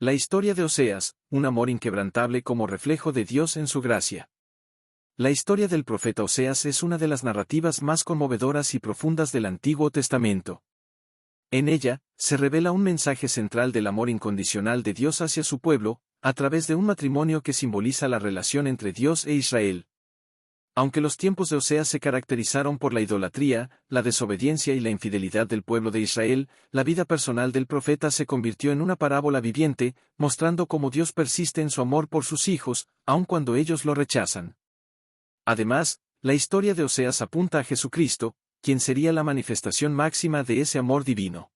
La historia de Oseas, un amor inquebrantable como reflejo de Dios en su gracia. La historia del profeta Oseas es una de las narrativas más conmovedoras y profundas del Antiguo Testamento. En ella, se revela un mensaje central del amor incondicional de Dios hacia su pueblo, a través de un matrimonio que simboliza la relación entre Dios e Israel. Aunque los tiempos de Oseas se caracterizaron por la idolatría, la desobediencia y la infidelidad del pueblo de Israel, la vida personal del profeta se convirtió en una parábola viviente, mostrando cómo Dios persiste en su amor por sus hijos, aun cuando ellos lo rechazan. Además, la historia de Oseas apunta a Jesucristo, quien sería la manifestación máxima de ese amor divino.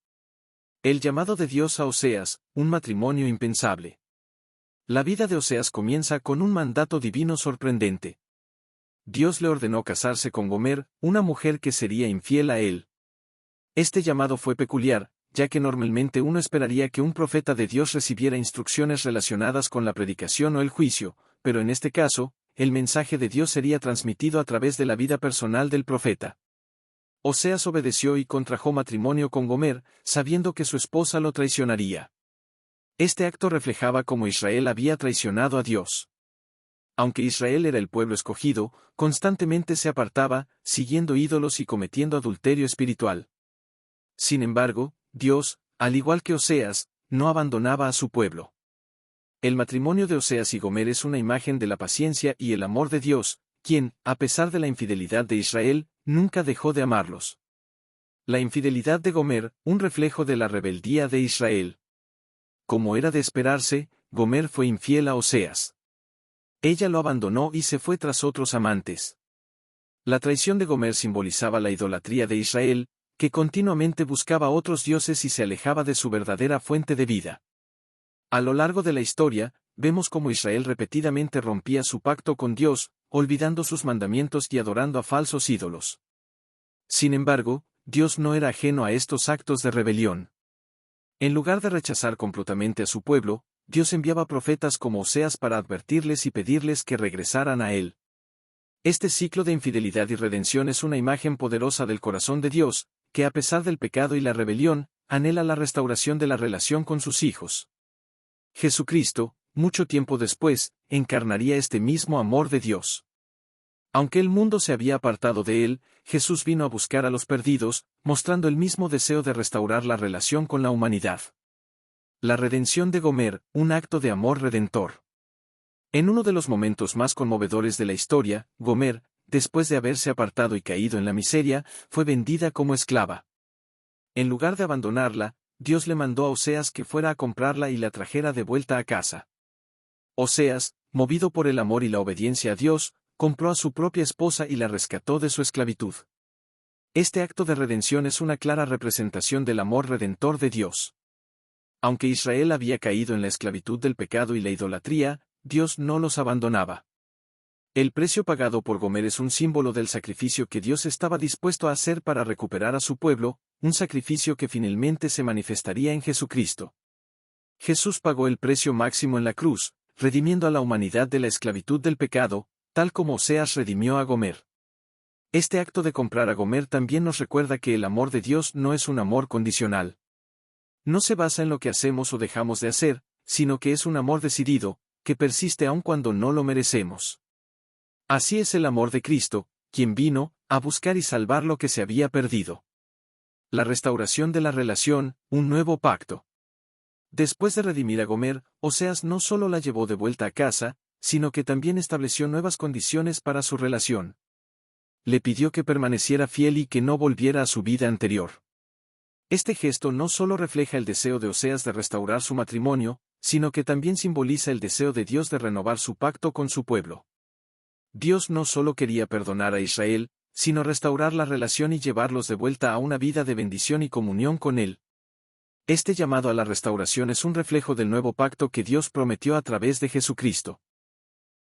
El llamado de Dios a Oseas, un matrimonio impensable. La vida de Oseas comienza con un mandato divino sorprendente. Dios le ordenó casarse con Gomer, una mujer que sería infiel a él. Este llamado fue peculiar, ya que normalmente uno esperaría que un profeta de Dios recibiera instrucciones relacionadas con la predicación o el juicio, pero en este caso, el mensaje de Dios sería transmitido a través de la vida personal del profeta. Oseas obedeció y contrajo matrimonio con Gomer, sabiendo que su esposa lo traicionaría. Este acto reflejaba cómo Israel había traicionado a Dios. Aunque Israel era el pueblo escogido, constantemente se apartaba, siguiendo ídolos y cometiendo adulterio espiritual. Sin embargo, Dios, al igual que Oseas, no abandonaba a su pueblo. El matrimonio de Oseas y Gomer es una imagen de la paciencia y el amor de Dios, quien, a pesar de la infidelidad de Israel, nunca dejó de amarlos. La infidelidad de Gomer, un reflejo de la rebeldía de Israel. Como era de esperarse, Gomer fue infiel a Oseas. Ella lo abandonó y se fue tras otros amantes. La traición de Gomer simbolizaba la idolatría de Israel, que continuamente buscaba otros dioses y se alejaba de su verdadera fuente de vida. A lo largo de la historia, vemos cómo Israel repetidamente rompía su pacto con Dios, olvidando sus mandamientos y adorando a falsos ídolos. Sin embargo, Dios no era ajeno a estos actos de rebelión. En lugar de rechazar completamente a su pueblo, Dios enviaba profetas como Oseas para advertirles y pedirles que regresaran a Él. Este ciclo de infidelidad y redención es una imagen poderosa del corazón de Dios, que a pesar del pecado y la rebelión, anhela la restauración de la relación con sus hijos. Jesucristo, mucho tiempo después, encarnaría este mismo amor de Dios. Aunque el mundo se había apartado de Él, Jesús vino a buscar a los perdidos, mostrando el mismo deseo de restaurar la relación con la humanidad. La redención de Gomer, un acto de amor redentor. En uno de los momentos más conmovedores de la historia, Gomer, después de haberse apartado y caído en la miseria, fue vendida como esclava. En lugar de abandonarla, Dios le mandó a Oseas que fuera a comprarla y la trajera de vuelta a casa. Oseas, movido por el amor y la obediencia a Dios, compró a su propia esposa y la rescató de su esclavitud. Este acto de redención es una clara representación del amor redentor de Dios. Aunque Israel había caído en la esclavitud del pecado y la idolatría, Dios no los abandonaba. El precio pagado por Gomer es un símbolo del sacrificio que Dios estaba dispuesto a hacer para recuperar a su pueblo, un sacrificio que finalmente se manifestaría en Jesucristo. Jesús pagó el precio máximo en la cruz, redimiendo a la humanidad de la esclavitud del pecado, tal como Oseas redimió a Gomer. Este acto de comprar a Gomer también nos recuerda que el amor de Dios no es un amor condicional. No se basa en lo que hacemos o dejamos de hacer, sino que es un amor decidido, que persiste aun cuando no lo merecemos. Así es el amor de Cristo, quien vino a buscar y salvar lo que se había perdido. La restauración de la relación, un nuevo pacto. Después de redimir a Gomer, Oseas no solo la llevó de vuelta a casa, sino que también estableció nuevas condiciones para su relación. Le pidió que permaneciera fiel y que no volviera a su vida anterior. Este gesto no solo refleja el deseo de Oseas de restaurar su matrimonio, sino que también simboliza el deseo de Dios de renovar su pacto con su pueblo. Dios no solo quería perdonar a Israel, sino restaurar la relación y llevarlos de vuelta a una vida de bendición y comunión con Él. Este llamado a la restauración es un reflejo del nuevo pacto que Dios prometió a través de Jesucristo.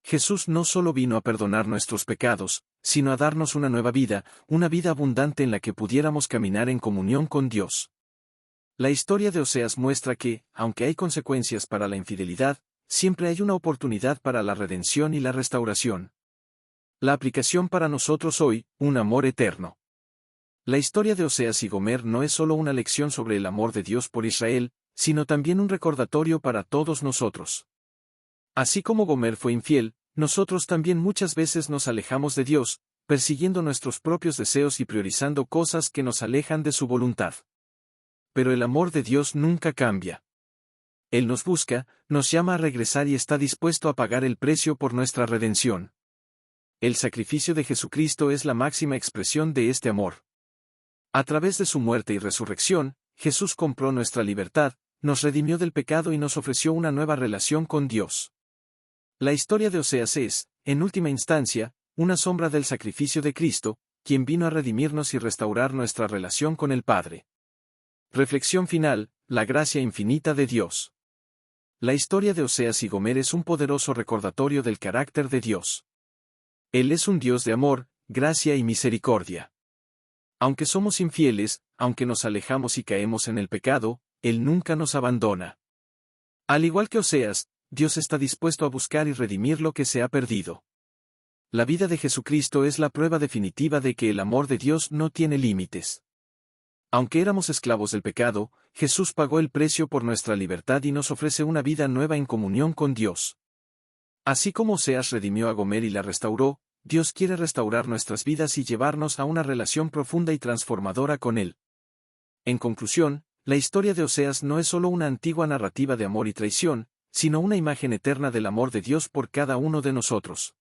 Jesús no solo vino a perdonar nuestros pecados, sino a darnos una nueva vida, una vida abundante en la que pudiéramos caminar en comunión con Dios. La historia de Oseas muestra que, aunque hay consecuencias para la infidelidad, siempre hay una oportunidad para la redención y la restauración. La aplicación para nosotros hoy, un amor eterno. La historia de Oseas y Gomer no es solo una lección sobre el amor de Dios por Israel, sino también un recordatorio para todos nosotros. Así como Gomer fue infiel, nosotros también muchas veces nos alejamos de Dios, persiguiendo nuestros propios deseos y priorizando cosas que nos alejan de su voluntad. Pero el amor de Dios nunca cambia. Él nos busca, nos llama a regresar y está dispuesto a pagar el precio por nuestra redención. El sacrificio de Jesucristo es la máxima expresión de este amor. A través de su muerte y resurrección, Jesús compró nuestra libertad, nos redimió del pecado y nos ofreció una nueva relación con Dios. La historia de Oseas es, en última instancia, una sombra del sacrificio de Cristo, quien vino a redimirnos y restaurar nuestra relación con el Padre. Reflexión final: la gracia infinita de Dios. La historia de Oseas y Gomer es un poderoso recordatorio del carácter de Dios. Él es un Dios de amor, gracia y misericordia. Aunque somos infieles, aunque nos alejamos y caemos en el pecado, Él nunca nos abandona. Al igual que Oseas, Dios está dispuesto a buscar y redimir lo que se ha perdido. La vida de Jesucristo es la prueba definitiva de que el amor de Dios no tiene límites. Aunque éramos esclavos del pecado, Jesús pagó el precio por nuestra libertad y nos ofrece una vida nueva en comunión con Dios. Así como Oseas redimió a Gomer y la restauró, Dios quiere restaurar nuestras vidas y llevarnos a una relación profunda y transformadora con Él. En conclusión, la historia de Oseas no es solo una antigua narrativa de amor y traición, sino una imagen eterna del amor de Dios por cada uno de nosotros.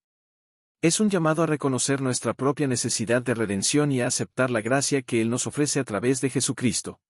Es un llamado a reconocer nuestra propia necesidad de redención y a aceptar la gracia que Él nos ofrece a través de Jesucristo.